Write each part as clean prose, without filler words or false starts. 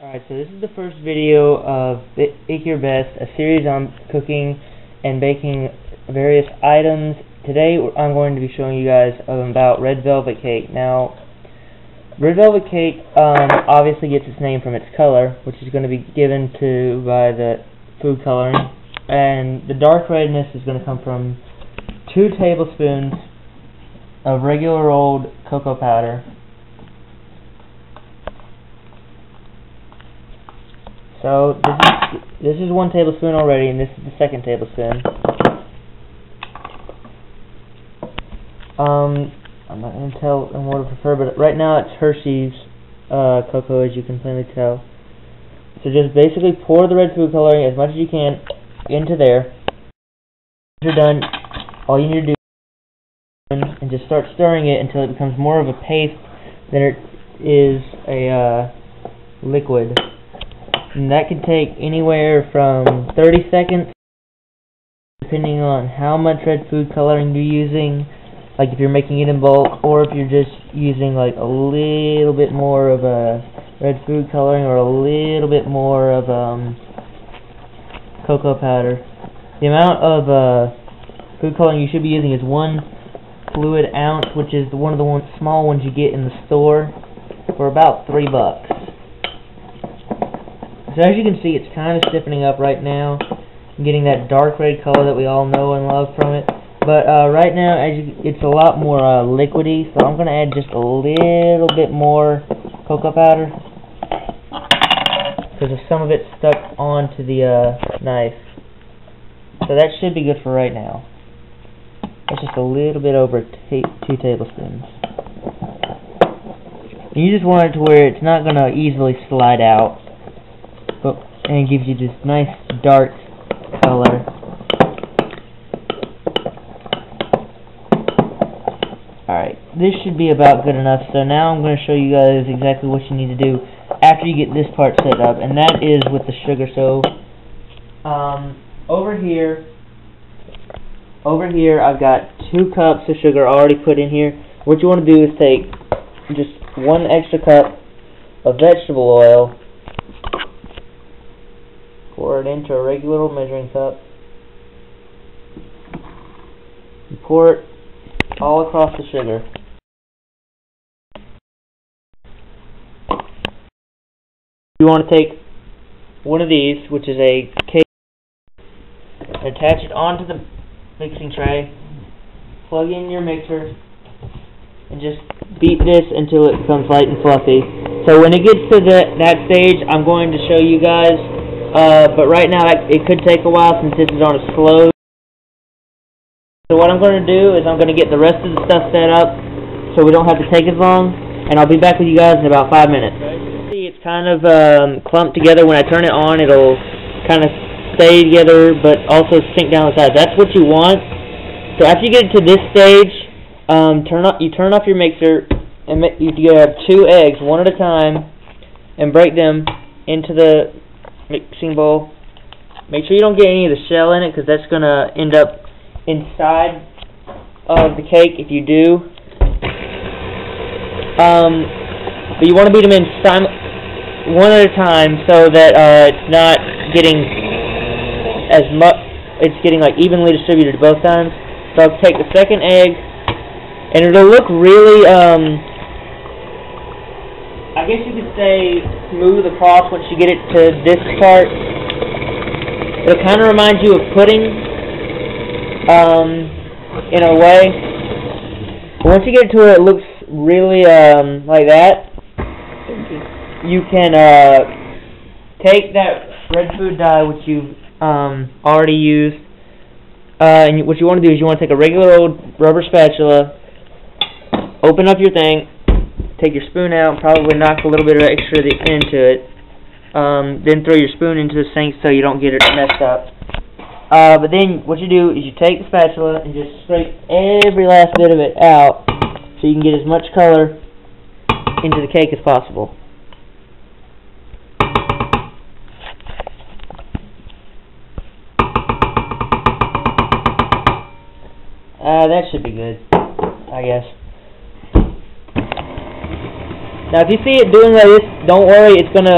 Alright, so this is the first video of Bake Your Best, a series on cooking and baking various items. Today I'm going to be showing you guys about red velvet cake. Now, red velvet cake obviously gets its name from its color, which is going to be given to by the food coloring. And the dark redness is going to come from 2 tablespoons of regular old cocoa powder. So this is 1 tablespoon already, and this is the 2nd tablespoon. I'm not going to tell in what I prefer, but right now it's Hershey's cocoa, as you can plainly tell. So just basically pour the red food coloring as much as you can into there. Once you're done, all you need to do and just start stirring it until it becomes more of a paste than it is a liquid. And that can take anywhere from 30 seconds, depending on how much red food coloring you're using, like if you're making it in bulk, or if you're just using like a little bit more of a red food coloring or a little bit more of cocoa powder. The amount of food coloring you should be using is 1 fluid ounce, which is one of the small ones you get in the store for about $3. So as you can see, it's kind of stiffening up right now. I'm getting that dark red color that we all know and love from it. But right now, it's a lot more liquidy, so I'm going to add just a little bit more cocoa powder, because some of it's stuck onto the knife. So that should be good for right now. That's just a little bit over 2 tablespoons. You just want it to where it's not going to easily slide out. And it gives you this nice dark color. Alright, this should be about good enough. So now I'm going to show you guys exactly what you need to do after you get this part set up, and that is with the sugar. So over here I've got 2 cups of sugar already put in here. What you want to do is take just 1 extra cup of vegetable oil, pour it into a regular old measuring cup, and pour it all across the sugar. You want to take one of these, which is a cake, and attach it onto the mixing tray, plug in your mixer, and just beat this until it becomes light and fluffy. So when it gets to that stage, I'm going to show you guys. But right now it could take a while since this is on a slow. So what I'm going to do is I'm going to get the rest of the stuff set up so we don't have to take as long, and I'll be back with you guys in about 5 minutes. See, it's kind of clumped together. When I turn it on, it'll kind of stay together but also sink down the sides. That's what you want. So after you get to this stage, you turn off your mixer, and you have 2 eggs, one at a time, and break them into the mixing bowl. Make sure you don't get any of the shell in it, because that's going to end up inside of the cake if you do. But you want to beat them in one at a time so that it's not getting as much. It's getting like evenly distributed both times. So I'll take the 2nd egg, and it'll look really I guess you could say smooth across once you get it to this part. It'll kind of remind you of pudding, in a way. Once you get it to where it looks really like that, you can take that red food dye which you've already used, and what you want to do is you want to take a regular old rubber spatula, open up your thing, take your spoon out, and probably knock a little bit of extra into it. Then throw your spoon into the sink so you don't get it messed up. But then what you do is you take the spatula and just scrape every last bit of it out so you can get as much color into the cake as possible. That should be good, I guess. Now, if you see it doing like this, don't worry. It's gonna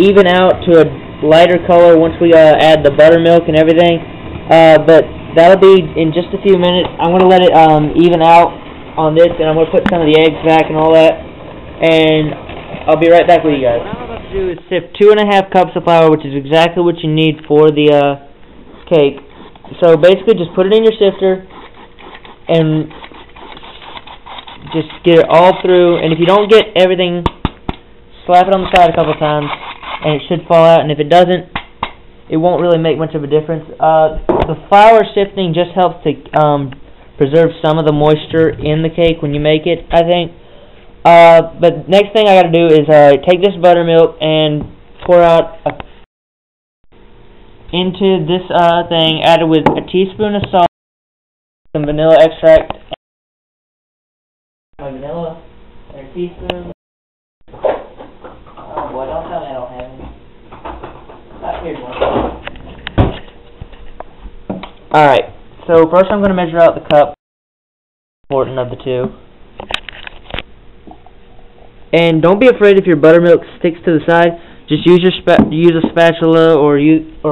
even out to a lighter color once we add the buttermilk and everything. But that'll be in just a few minutes. I'm gonna let it even out on this, and I'm gonna put some of the eggs back and all that, and I'll be right back with you guys. What I'm about to do is sift 2½ cups of flour, which is exactly what you need for the cake. So basically, just put it in your sifter and just get it all through. And if you don't get everything, slap it on the side a couple times, and it should fall out. And if it doesn't, it won't really make much of a difference. The flour sifting just helps to preserve some of the moisture in the cake when you make it, I think. But next thing I got to do is take this buttermilk and pour out into this thing, add it with a teaspoon of salt, some vanilla extract, vanilla, and a teaspoon. Oh boy, don't tell me I don't have any. Here's one. Alright, so first I'm going to measure out the cup, important of the two. And don't be afraid if your buttermilk sticks to the side. Just use use a spatula or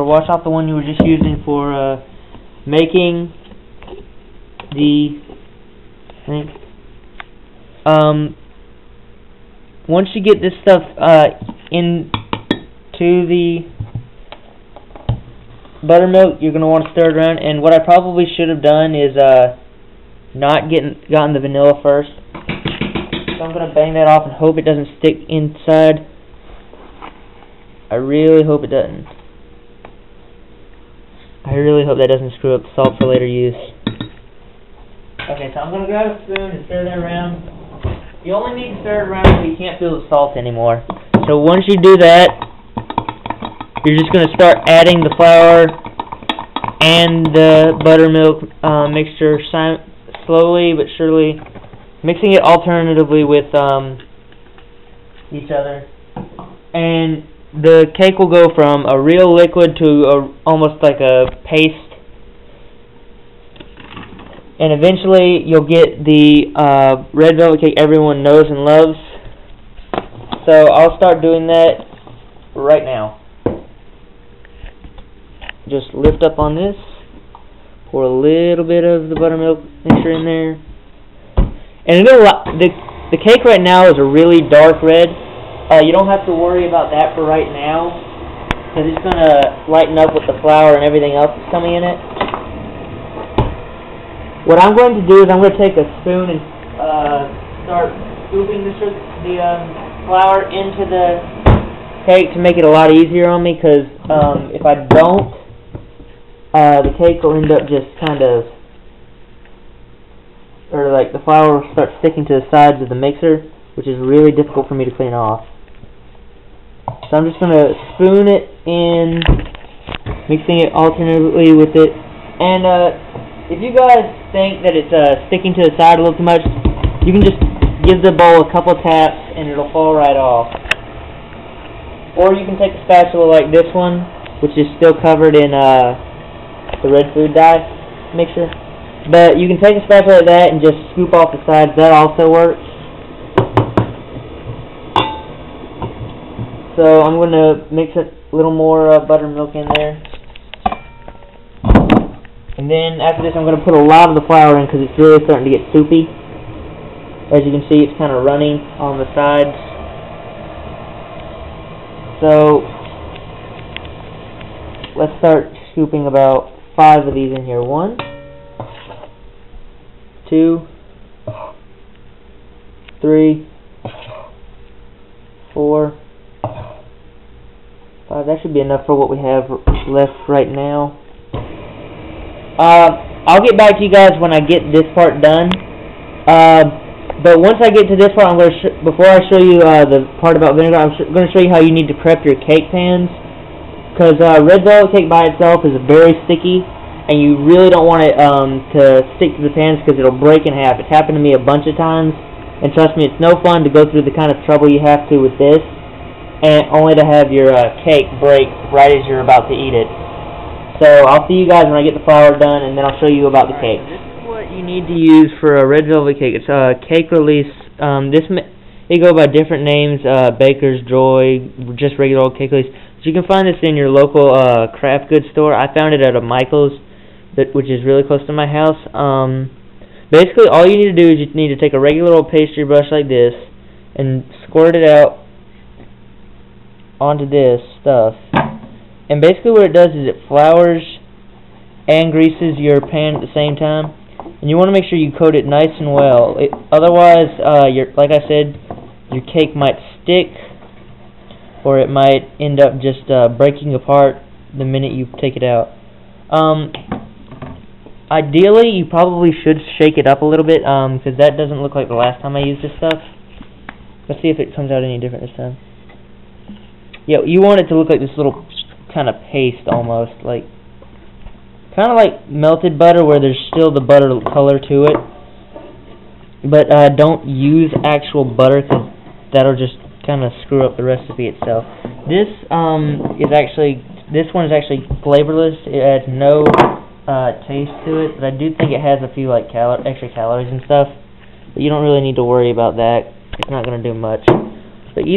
wash off the one you were just using for making the thing. Once you get this stuff into the buttermilk, you're going to want to stir it around. And what I probably should have done is not gotten the vanilla first. So I'm going to bang that off and hope it doesn't stick inside. I really hope it doesn't. I really hope that doesn't screw up the salt for later use. Okay, so I'm going to grab a spoon and stir that around. You only need to stir it around so you can't feel the salt anymore. So once you do that, you're just going to start adding the flour and the buttermilk mixture slowly but surely, mixing it alternatively with each other. And the cake will go from a real liquid to almost like a paste. And eventually you'll get the red velvet cake everyone knows and loves. So I'll start doing that right now. Just lift up on this, pour a little bit of the buttermilk mixture in there. And the cake right now is a really dark red. You don't have to worry about that for right now, because it's going to lighten up with the flour and everything else that's coming in it. What I'm going to do is I'm going to take a spoon and start scooping the flour into the cake to make it a lot easier on me, because if I don't, the cake will end up just kind of, or like the flour will start sticking to the sides of the mixer, which is really difficult for me to clean off. So I'm just going to spoon it in, mixing it alternately with it. And if you guys think that it's sticking to the side a little too much, you can just give the bowl a couple taps and it'll fall right off. Or you can take a spatula like this one, which is still covered in the red food dye mixture. But you can take a spatula like that and just scoop off the sides. That also works. So I'm going to mix a little more buttermilk in there. And then after this I'm going to put a lot of the flour in because it's really starting to get soupy. As you can see, it's kind of running on the sides. So let's start scooping about 5 of these in here. 1, 2, 3, 4, 5. That should be enough for what we have left right now. I'll get back to you guys when I get this part done. But once I get to this part, I'm going to before I show you the part about vinegar, I'm going to show you how you need to prep your cake pans. Because red velvet cake by itself is very sticky, and you really don't want it to stick to the pans because it'll break in half. It's happened to me a bunch of times, and trust me, it's no fun to go through the kind of trouble you have to with this, and only to have your cake break right as you're about to eat it. So I'll see you guys when I get the flour done, and then I'll show you about the cake. This is what you need to use for a red velvet cake. It's a cake release. They go by different names, Baker's Joy, just regular old cake cookies. So you can find this in your local craft goods store. I found it at a Michael's, which is really close to my house. Basically, all you need to do is you need to take a regular old pastry brush like this and squirt it out onto this stuff. And basically what it does is it flours and greases your pan at the same time. And you want to make sure you coat it nice and well. Otherwise, like I said, your cake might stick, or it might end up just breaking apart the minute you take it out. Ideally, you probably should shake it up a little bit, because that doesn't look like the last time I used this stuff. Let's see if it comes out any different this time. Yeah, you want it to look like this little kind of paste almost, like kind of like melted butter where there's still the butter color to it. But don't use actual butter because that'll just kind of screw up the recipe itself. This one is actually flavorless. It adds no taste to it, but I do think it has a few like extra calories and stuff. But you don't really need to worry about that. It's not going to do much. But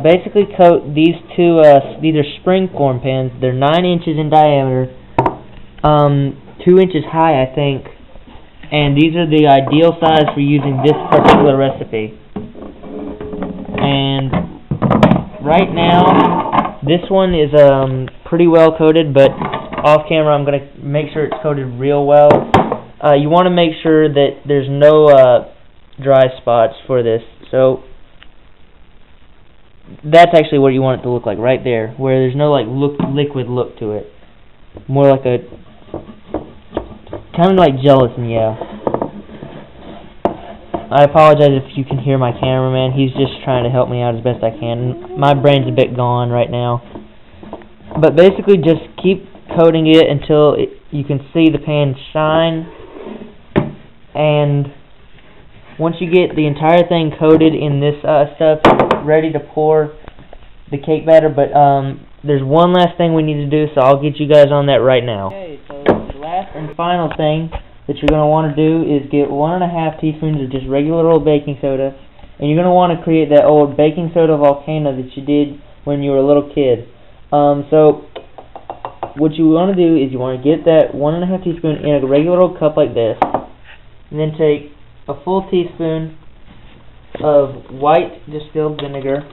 basically coat these two. These are springform pans. They're 9 inches in diameter, 2 inches high, I think. And these are the ideal size for using this particular recipe. And right now, this one is pretty well coated, but off camera I'm going to make sure it's coated real well. You want to make sure that there's no dry spots for this. So that's actually what you want it to look like, right there, where there's no like liquid look to it. More like a kind of like gelatin, yeah. I apologize if you can hear my cameraman. He's just trying to help me out as best I can. My brain's a bit gone right now. But basically just keep coating it until you can see the pan shine. And once you get the entire thing coated in this stuff, ready to pour the cake batter. But there's one last thing we need to do, so I'll get you guys on that right now. Okay, so the last and final thing that you're going to want to do is get 1½ teaspoons of just regular old baking soda, and you're going to want to create that old baking soda volcano that you did when you were a little kid. So what you want to do is you want to get that 1½ teaspoon in a regular old cup like this, and then take a full teaspoon of white distilled vinegar.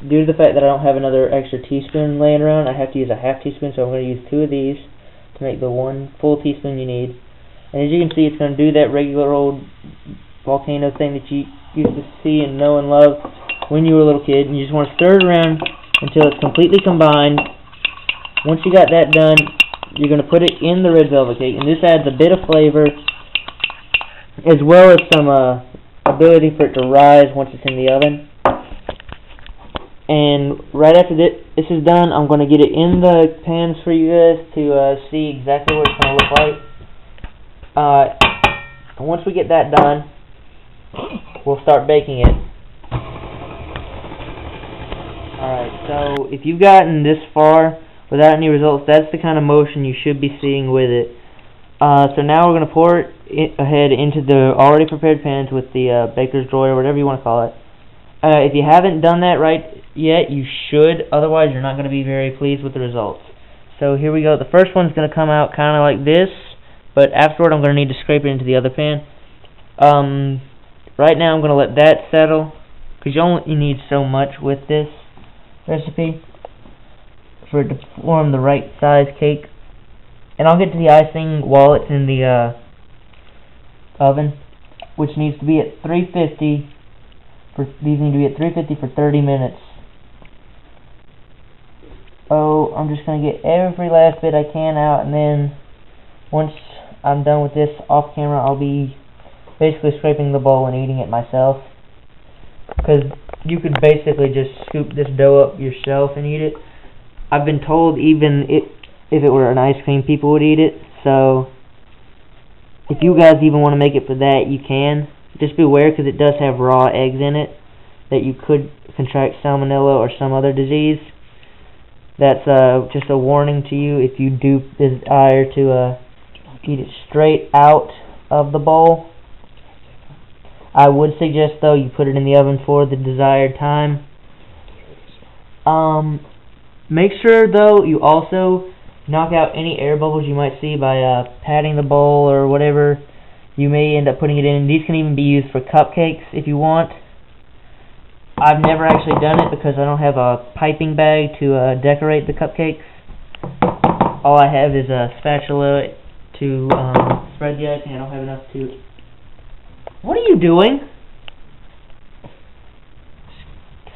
Due to the fact that I don't have another extra teaspoon laying around, I have to use a ½ teaspoon, so I'm going to use 2 of these to make the 1 full teaspoon you need. And as you can see, it's going to do that regular old volcano thing that you used to see and know and love when you were a little kid. And you just want to stir it around until it's completely combined. Once you got that done, you're going to put it in the red velvet cake, and this adds a bit of flavor as well as some ability for it to rise once it's in the oven. And right after this is done, I'm going to get it in the pans for you guys to see exactly what it's going to look like. And once we get that done, we'll start baking it. Alright, so if you've gotten this far without any results, that's the kind of motion you should be seeing with it. So now we're going to pour it ahead into the already prepared pans with the baker's joy or whatever you want to call it. If you haven't done that right yet, you should. Otherwise, you're not going to be very pleased with the results. So here we go. The first one's going to come out kind of like this, but afterward I'm going to need to scrape it into the other pan. Right now I'm going to let that settle, because you only need so much with this recipe for it to form the right size cake. And I'll get to the icing while it's in the oven, which needs to be at 350. These need to be at 350 for 30 minutes. Oh, I'm just going to get every last bit I can out, and then once I'm done with this off camera, I'll be basically scraping the bowl and eating it myself. Because you could basically just scoop this dough up yourself and eat it. I've been told even if it were an ice cream, people would eat it. So if you guys even want to make it for that, you can. Just beware, because it does have raw eggs in it that you could contract salmonella or some other disease. That's just a warning to you if you do desire to eat it straight out of the bowl. I would suggest, though, you put it in the oven for the desired time. Make sure, though, you also knock out any air bubbles you might see by patting the bowl or whatever you may end up putting it in. These can even be used for cupcakes if you want. I've never actually done it because I don't have a piping bag to decorate the cupcakes. All I have is a spatula to spread the icing. I don't have enough to... What are you doing?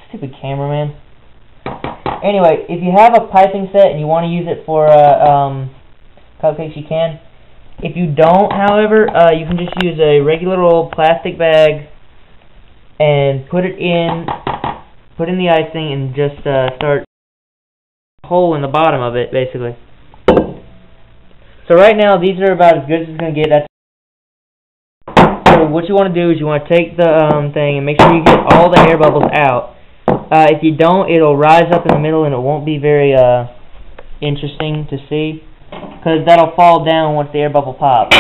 Stupid cameraman. Anyway, if you have a piping set and you want to use it for cupcakes, you can. If you don't, however, you can just use a regular old plastic bag and put in the icing and just start a hole in the bottom of it, basically. So right now, these are about as good as it's going to get. So what you want to do is you want to take the thing and make sure you get all the air bubbles out. If you don't, it'll rise up in the middle and it won't be very interesting to see, because that'll fall down once the air bubble pops.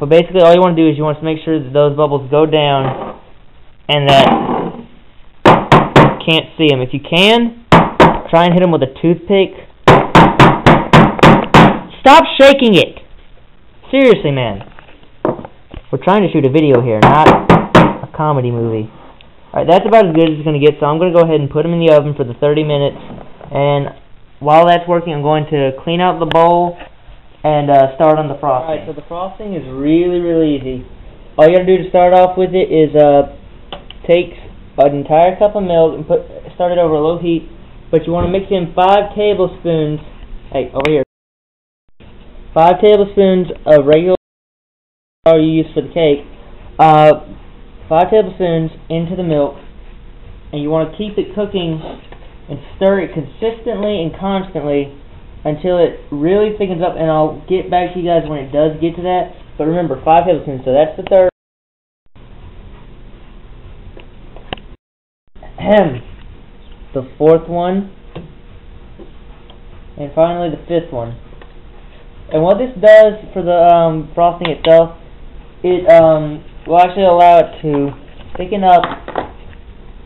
But basically all you want to do is you want to make sure that those bubbles go down and that you can't see them. If you can, try and hit them with a toothpick. Stop shaking it! Seriously, man. We're trying to shoot a video here, not a comedy movie. Alright, that's about as good as it's going to get, so I'm going to go ahead and put them in the oven for the 30 minutes. And while that's working, I'm going to clean out the bowl and start on the frosting. Alright, so the frosting is really, really easy. All you got to do to start off with it is take an entire cup of milk and start it over a low heat. But you want to mix in 5 tablespoons. Hey, over here. 5 tablespoons of regular flour you use for the cake. 5 tablespoons into the milk, and you want to keep it cooking and stir it consistently and constantly until it really thickens up, and I'll get back to you guys when it does get to that. But remember, 5 tablespoons, so that's the third. The fourth one, and finally the fifth one. And what this does for the frosting itself, it will actually allow it to thicken up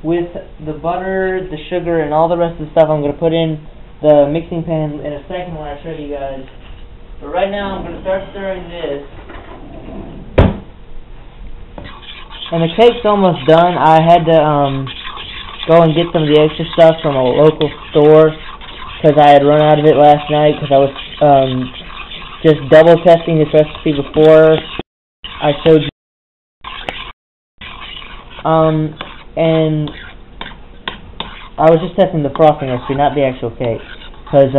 with the butter, the sugar, and all the rest of the stuff I'm going to put in the mixing pan in a second when I show you guys. But right now I'm going to start stirring this. And the cake's almost done. I had to go and get some of the extra stuff from a local store because I had run out of it last night because I was just double testing this recipe before I showed you. And I was just testing the frosting recipe, not the actual cake, because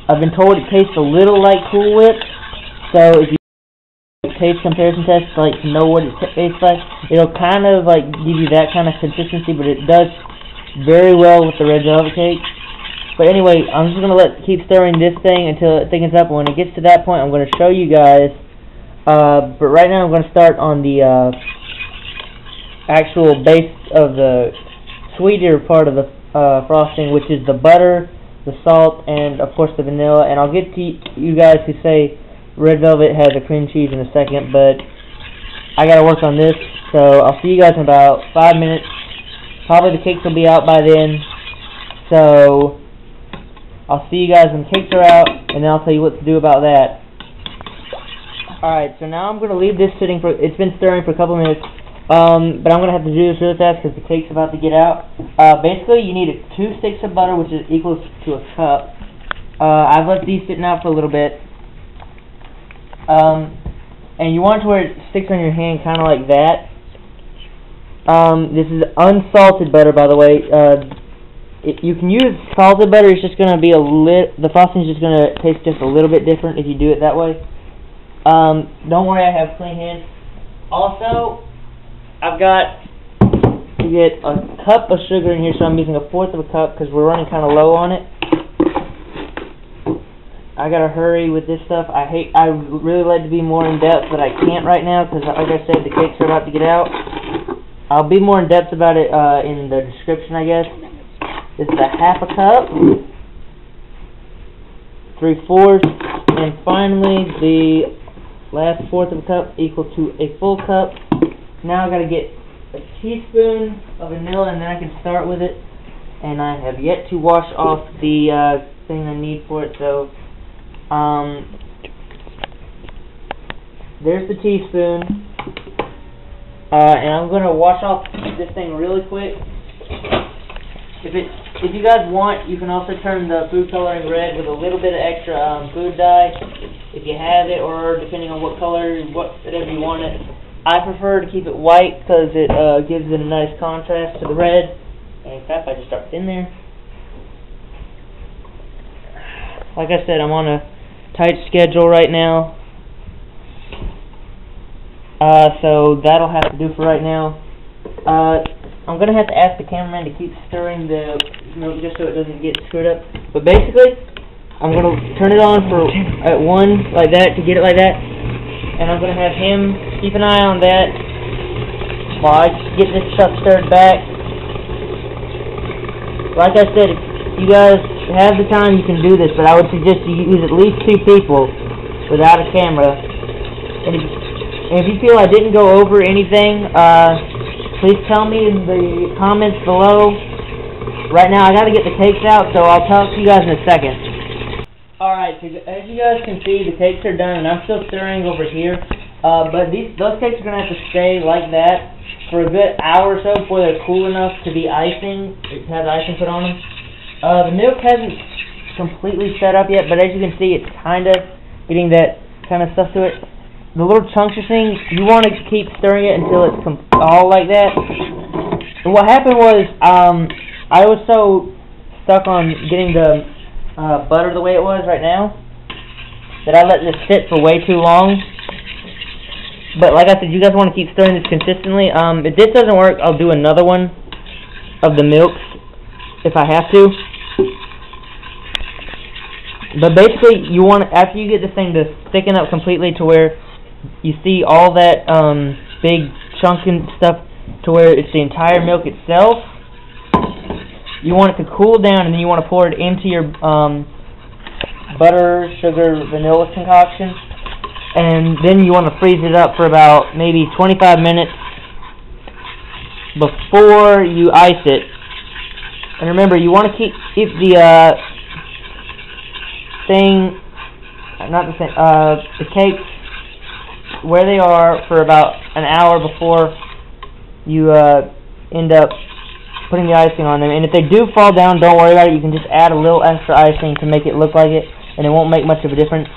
I've been told it tastes a little like Cool Whip. So if you taste comparison test, like to know what it tastes like, it'll kind of like give you that kind of consistency, but it does very well with the red velvet cake. But anyway, I'm just gonna keep stirring this thing until it thickens up. When it gets to that point, I'm gonna show you guys. But right now, I'm gonna start on the actual base of the sweeter part of the frosting, which is the butter, the salt, and of course the vanilla. And I'll get to you guys who say red velvet has a cream cheese in a second, but I gotta work on this, so I'll see you guys in about 5 minutes. Probably the cakes will be out by then, so I'll see you guys when the cakes are out, and then I'll tell you what to do about that. Alright, so now I'm going to leave this sitting for, it's been stirring for a couple minutes, but I'm going to have to do this really fast because the cake's about to get out. Basically, you need 2 sticks of butter, which is equal to a cup. I've left these sitting out for a little bit. And you want it to where it sticks on your hand, kind of like that. This is unsalted butter, by the way. You can use salted butter. It's just going to be the frosting is just going to taste just a little bit different if you do it that way. Don't worry, I have clean hands. Also, I've got to get a cup of sugar in here, so I'm using 1/4 of a cup because we're running kind of low on it. I gotta hurry with this stuff. I really like to be more in depth, but I can't right now because, like I said, the cakes are about to get out. I'll be more in depth about it in the description, I guess. This is 1/2 a cup, 3/4, and finally the last fourth of a cup equal to a full cup. Now I gotta get a teaspoon of vanilla and then I can start with it. And I have yet to wash off the thing I need for it, so there's the teaspoon. And I'm gonna wash off this thing really quick. If you guys want, you can also turn the food coloring red with a little bit of extra food dye, if you have it, or depending on what color, whatever you want it. I prefer to keep it white because it gives it a nice contrast to the red. And crap, I just dropped it in there. Like I said, I'm on a tight schedule right now. So that'll have to do for right now. I'm going to have to ask the cameraman to keep stirring the milk just so it doesn't get screwed up. But basically, I'm going to turn it on for at 1 like that to get it like that. And I'm going to have him keep an eye on that while I get this stuff stirred back. Like I said, if you guys have the time, you can do this, but I would suggest you use at least 2 people without a camera. And if you feel I didn't go over anything, please tell me in the comments below. Right now, I got to get the cakes out, so I'll talk to you guys in a second. Alright, so as you guys can see, the cakes are done, and I'm still stirring over here. But those cakes are going to have to stay like that for a good hour or so before they're cool enough to be icing, have icing put on them. The milk hasn't completely set up yet, but as you can see, it's kind of getting that kind of stuff to it. The little chunks you're seeing, you want to keep stirring it until it's all like that. And what happened was, I was so stuck on getting the butter the way it was right now that I let this sit for way too long. But like I said, you guys want to keep stirring this consistently. If this doesn't work, I'll do another one of the milks if I have to. But basically, you want, after you get this thing to thicken up completely to where you see all that big chunk and stuff to where it's the entire milk itself, you want it to cool down, and then you want to pour it into your butter, sugar, vanilla concoction, and then you want to freeze it up for about maybe 25 minutes before you ice it. And remember, you want to keep the the cakes where they are for about an hour before you end up putting the icing on them. And if they do fall down, don't worry about it. You can just add a little extra icing to make it look like it, and it won't make much of a difference.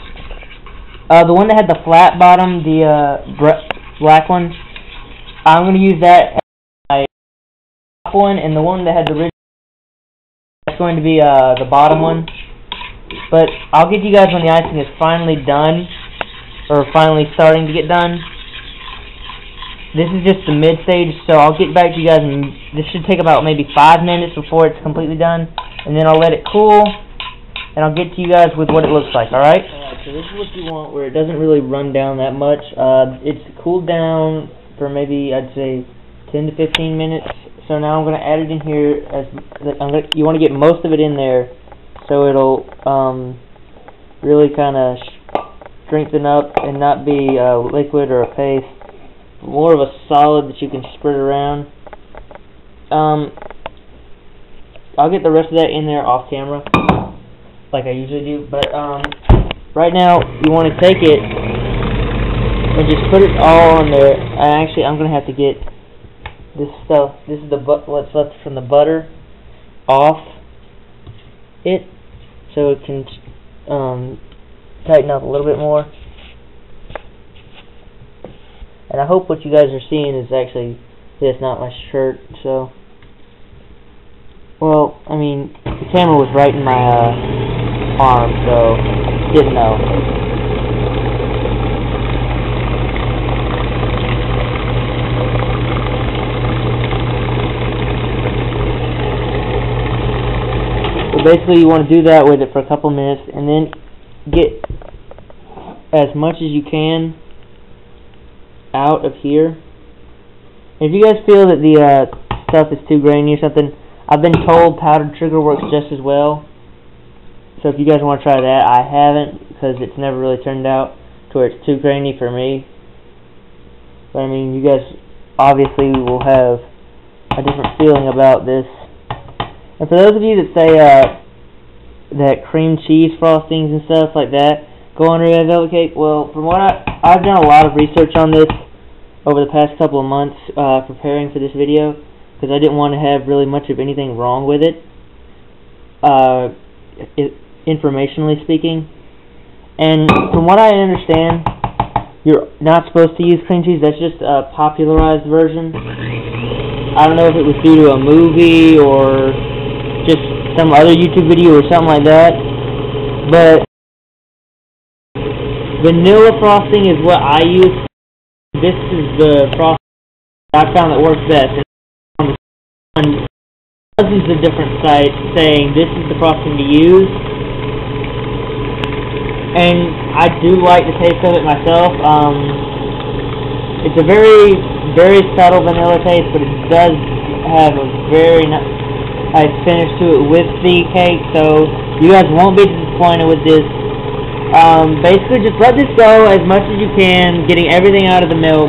The one that had the flat bottom, the black one, I'm going to use that as my top one, and the one that had the ridge, that's going to be the bottom one. But I'll get you guys when the icing is finally done, or finally starting to get done. This is just the mid stage, so I'll get back to you guys, and this should take about maybe 5 minutes before it's completely done, and then I'll let it cool, and I'll get to you guys with what it looks like, alright? Alright, so this is what you want, where it doesn't really run down that much. It's cooled down for maybe, I'd say, 10 to 15 minutes, so now I'm going to add it in here. You want to get most of it in there, so it'll really kind of strengthen up and not be liquid or a paste. More of a solid that you can spread around. I'll get the rest of that in there off camera, like I usually do. But right now, you want to take it and just put it all on there. Actually, I'm gonna have to get this stuff. This is what's left from the butter off it, so it can tighten up a little bit more. And I hope what you guys are seeing is actually this, not my shirt, so... Well, I mean, the camera was right in my arm, so didn't know. So basically you want to do that with it for a couple minutes, and then get as much as you can out of here. If you guys feel that the stuff is too grainy or something, I've been told powdered sugar works just as well. So if you guys want to try that, I haven't, because it's never really turned out. to where it's too grainy for me. But I mean, you guys obviously will have a different feeling about this. And for those of you that say that cream cheese frostings and stuff like that go on red velvet cake, well, from what I've done a lot of research on this over the past couple of months preparing for this video, because I didn't want to have really much of anything wrong with it, informationally speaking. And from what I understand, you're not supposed to use cream cheese. That's just a popularized version. I don't know if it was due to a movie or just some other YouTube video or something like that, but vanilla frosting is what I use. This is the frosting I found that works best. And dozens of different sites saying this is the frosting to use, and I do like the taste of it myself. It's a very, very subtle vanilla taste, but it does have a very nice finish to it with the cake, so you guys won't be disappointed with this. Basically, just let this go as much as you can, getting everything out of the milk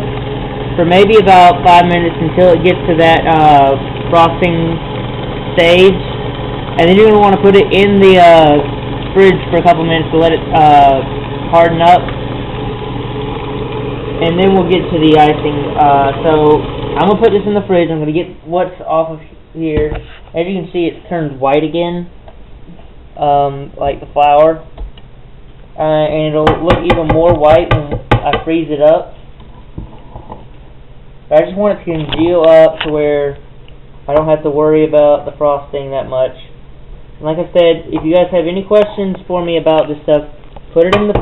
for maybe about 5 minutes until it gets to that frosting stage, and then you're going to want to put it in the fridge for a couple minutes to let it harden up, and then we'll get to the icing. So I'm going to put this in the fridge. I'm going to get what's off of here. As you can see, it's turned white again, like the flour. And it'll look even more white when I freeze it up. But I just want it to congeal up to where I don't have to worry about the frosting that much. And like I said, if you guys have any questions for me about this stuff, put it in the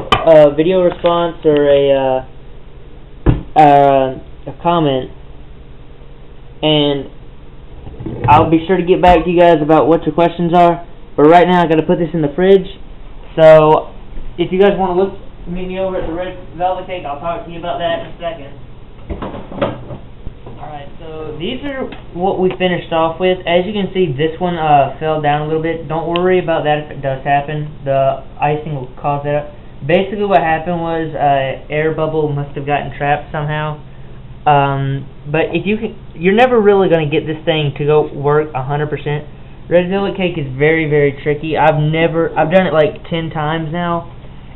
video response or a comment, and I'll be sure to get back to you guys about what your questions are. But right now I got to put this in the fridge. So if you guys want to meet me over at the red velvet cake, I'll talk to you about that in a second. Alright, so these are what we finished off with. As you can see, this one fell down a little bit. Don't worry about that if it does happen. The icing will cause that. Basically what happened was air bubble must have gotten trapped somehow. But if you're never really going to get this thing to go work 100%. Red velvet cake is very, very tricky. I've done it like 10 times now,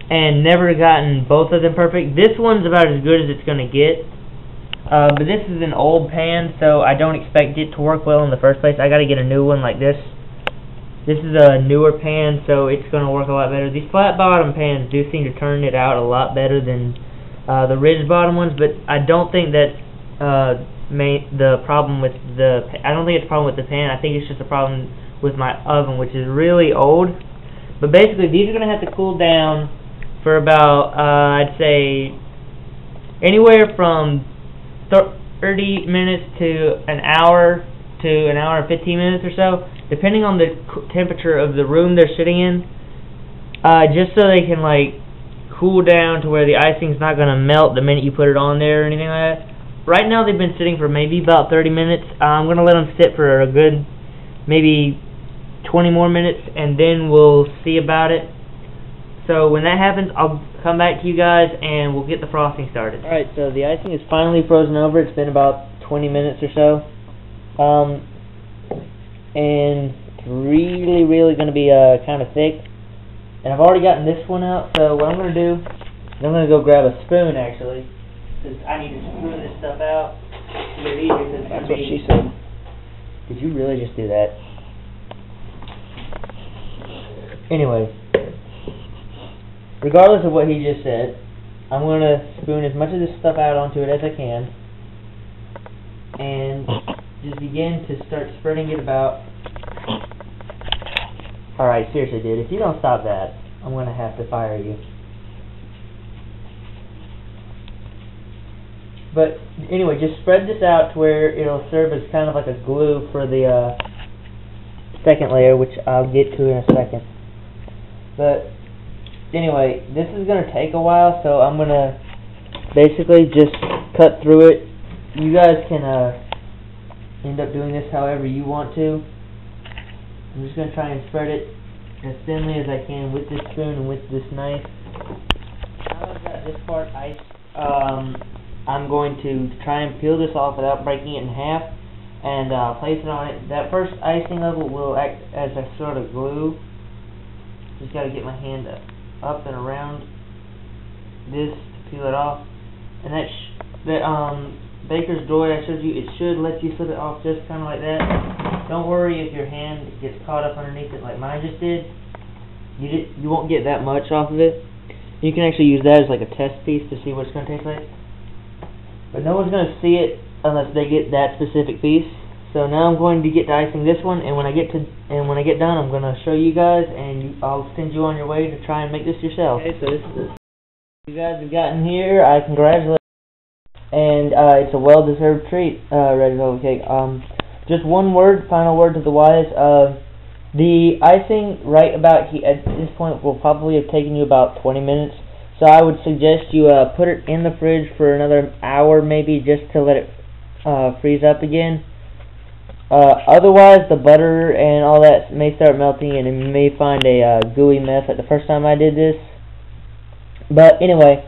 and never gotten both of them perfect. This one's about as good as it's going to get. But this is an old pan, so I don't expect it to work well in the first place. I got to get a new one like this. This is a newer pan, so it's going to work a lot better. These flat bottom pans do seem to turn it out a lot better than the ridged bottom ones, but I don't think that the problem with the I don't think it's a problem with the pan. I think it's just a problem with my oven, which is really old. But basically, these are going to have to cool down for about, I'd say, anywhere from 30 minutes to an hour and 15 minutes or so, depending on the temperature of the room they're sitting in, just so they can like cool down to where the icing's not going to melt the minute you put it on there or anything like that. Right now they've been sitting for maybe about 30 minutes. I'm going to let them sit for a good maybe 20 more minutes, and then we'll see about it. So when that happens, I'll come back to you guys and we'll get the frosting started. Alright, so the icing is finally frozen over. It's been about 20 minutes or so. And it's really, really going to be kind of thick. And I've already gotten this one out, so what I'm going to do is I'm going to go grab a spoon, actually, because I need to spoon this stuff out to get it easier. That's what she said. Did you really just do that? Anyway, regardless of what he just said, I'm going to spoon as much of this stuff out onto it as I can, and just begin to start spreading it about. Alright, seriously, dude, if you don't stop that, I'm going to have to fire you. But anyway, just spread this out to where it'll serve as kind of like a glue for the second layer, which I'll get to in a second. But anyway, this is going to take a while, so I'm going to basically just cut through it. You guys can end up doing this however you want to. I'm just going to try and spread it as thinly as I can with this spoon and with this knife. Now I've got this part iced, I'm going to try and peel this off without breaking it in half and place it on it. That first icing level will act as a sort of glue. Just got to get my hand up and around this to peel it off. And that Baker's Joy I showed you, it should let you slip it off just kind of like that. Don't worry if your hand gets caught up underneath it like mine just did. You won't get that much off of it. You can actually use that as like a test piece to see what it's going to taste like. But no one's going to see it unless they get that specific piece. So now I'm going to get to icing this one, and when I get done, I'm going to show you guys, and I'll send you on your way to try and make this yourself. Okay, so this is you guys have gotten here. I congratulate. And it's a well-deserved treat, Red Velvet Cake. Just one word, final word to the wise. The icing right about at this point will probably have taken you about 20 minutes. So I would suggest you put it in the fridge for another hour maybe just to let it freeze up again. Otherwise, the butter and all that may start melting and you may find a gooey mess like the first time I did this. But anyway,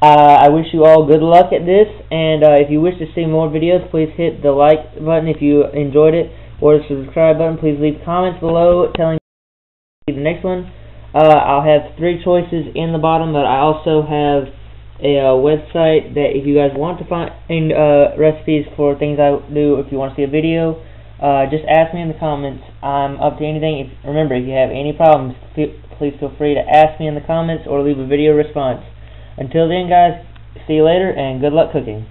I wish you all good luck at this, and if you wish to see more videos, please hit the like button if you enjoyed it, or the subscribe button. Please leave comments below telling me the next one. I'll have 3 choices in the bottom, but I also have a website that if you guys want to find recipes for things I do, if you want to see a video, just ask me in the comments. I'm up to anything. Remember, if you have any problems, please feel free to ask me in the comments or leave a video response. Until then, guys, see you later, and good luck cooking.